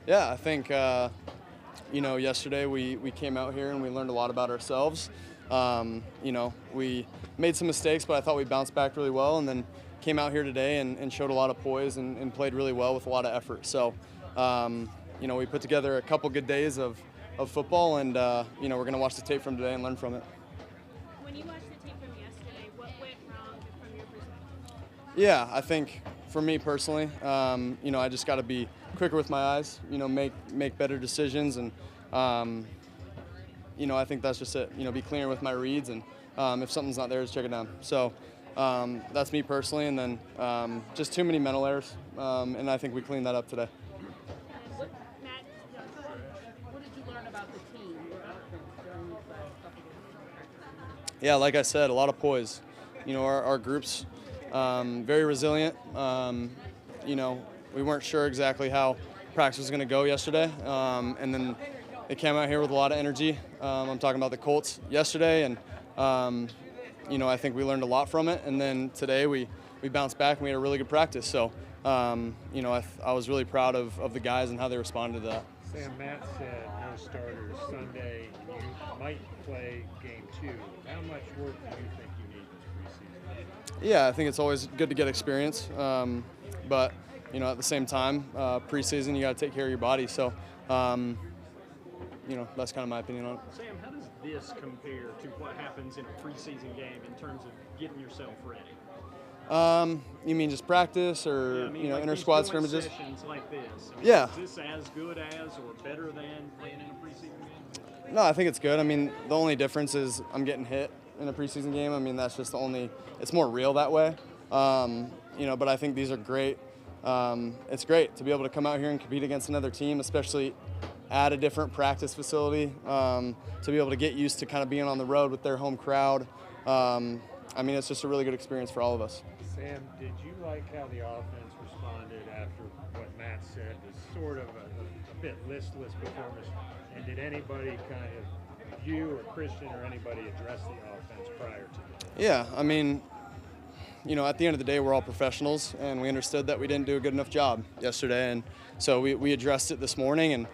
Yeah, I think, yesterday we came out here and we learned a lot about ourselves. We made some mistakes, but I thought we bounced back really well, and then came out here today and showed a lot of poise and played really well with a lot of effort. So, we put together a couple good days of football, and, we're going to watch the tape from today and learn from it. When you watched the tape from yesterday, what went wrong from your perspective? Yeah, I think for me personally, I just got to be quicker with my eyes, make better decisions, and I think that's just it. Be clearer with my reads, and if something's not there, just check it down. So that's me personally, and then just too many mental errors, and I think we cleaned that up today. What, Matt, go ahead. What did you learn about the team, your offense, during these last couple of games? Yeah, like I said, a lot of poise. Our group's very resilient. We weren't sure exactly how practice was going to go yesterday, and then they came out here with a lot of energy. I'm talking about the Colts yesterday, and I think we learned a lot from it. And then today we bounced back and we had a really good practice. So I was really proud of the guys and how they responded to that. Sam, Matt said no starters Sunday. You might play game 2. How much work do you think you need this preseason? Yeah, I think it's always good to get experience, but at the same time, preseason you got to take care of your body. So that's kind of my opinion on it. Sam, how does this compare to what happens in a preseason game in terms of getting yourself ready? You mean just practice, or like inter these squad joint scrimmages? sessions like this. Yeah. Is this as good as or better than playing in a preseason game? No, I think it's good. I mean, the only difference is I'm getting hit in a preseason game. I mean, that's just it's more real that way. But I think these are great. It's great to be able to come out here and compete against another team, especially at a different practice facility, to be able to get used to kind of being on the road with their home crowd. It's just a really good experience for all of us. Sam, did you like how the offense responded after what Matt said was sort of a bit listless performance? And did anybody kind of, you or Christian or anybody, address the offense prior to that? Yeah, at the end of the day, we're all professionals, and we understood that we didn't do a good enough job yesterday, and so we addressed it this morning, and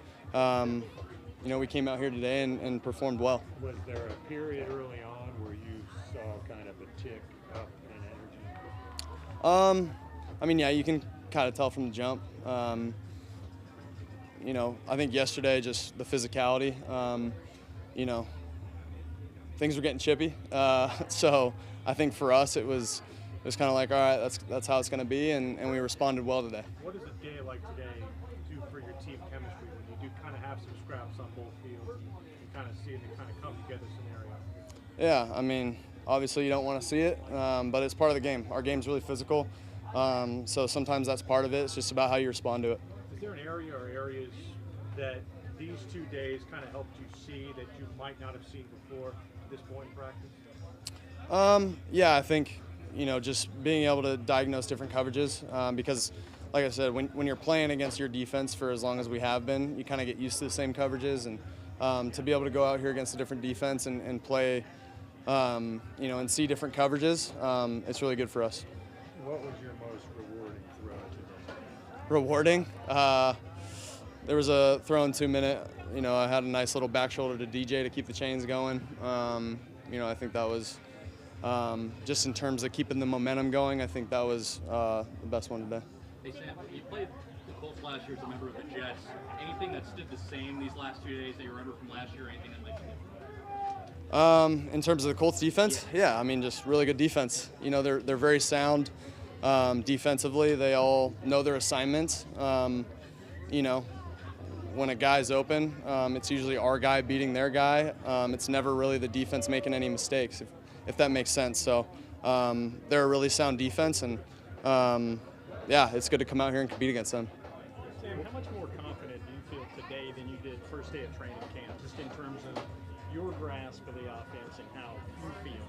we came out here today and performed well. Was there a period early on where you saw kind of a tick up in energy? Yeah, you can kind of tell from the jump. I think yesterday, just the physicality, things were getting chippy. So I think for us, it was kind of like, all right, that's how it's going to be, and we responded well today. What does a day like today do for your team chemistry when you do kind of have some scraps on both fields and you kind of see it kind of come together scenario? Yeah, obviously you don't want to see it, but it's part of the game. Our game's really physical, so sometimes that's part of it. It's just about how you respond to it. Is there an area or areas that these 2 days kind of helped you see that you might not have seen before at this point in practice? Yeah, I think, just being able to diagnose different coverages, because, like I said, when you're playing against your defense for as long as we have been, you kind of get used to the same coverages, and to be able to go out here against a different defense and play, and see different coverages, it's really good for us. What was your most rewarding throw today? Rewarding? There was a throw in 2 minute. I had a nice little back shoulder to DJ to keep the chains going. I think that was, just in terms of keeping the momentum going, I think that was the best one today. Hey Sam, you played the Colts last year as a member of the Jets. Anything that stood the same these last 2 days that you remember from last year, or anything that might be different? In terms of the Colts defense, yeah, just really good defense. They're very sound defensively. They all know their assignments. When a guy's open, it's usually our guy beating their guy. It's never really the defense making any mistakes, if that makes sense. So they're a really sound defense, and it's good to come out here and compete against them. Sam, how much more confident do you feel today than you did first day of training camp, just in terms of your grasp of the offense and how you feel in it?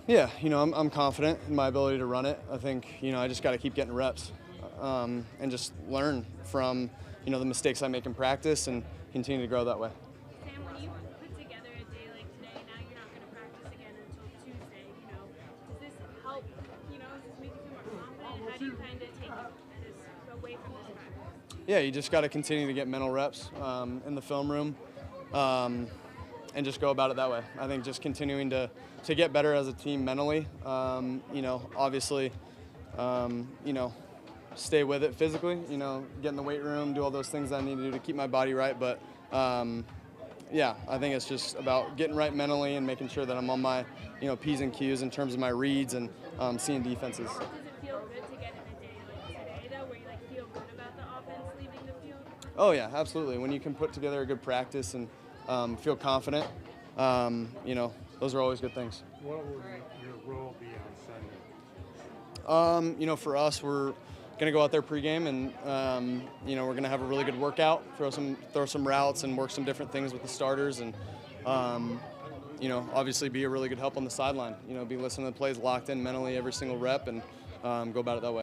Yeah, I'm confident in my ability to run it. I think, I just got to keep getting reps and just learn from, the mistakes I make in practice and continue to grow that way. Sam, when you put together a day like today, now you're not going to practice again until Tuesday, does this help, does this make you feel more confident? How do you kind of take this away from this practice? yeah, you just got to continue to get mental reps in the film room and just go about it that way. I think just continuing to get better as a team mentally, obviously, stay with it physically, get in the weight room, do all those things that I need to do to keep my body right. But, yeah, I think it's just about getting right mentally and making sure that I'm on my, P's and Q's in terms of my reads and seeing defenses. Does it feel good to get in a day like today, though, where you feel good about the offense leaving the field? Oh, yeah, absolutely. When you can put together a good practice and feel confident, those are always good things. What will your role be on Sunday? For us, we're going to go out there pregame and, we're going to have a really good workout, throw some routes and work some different things with the starters and, obviously be a really good help on the sideline. Be listening to the plays, locked in mentally every single rep and go about it that way.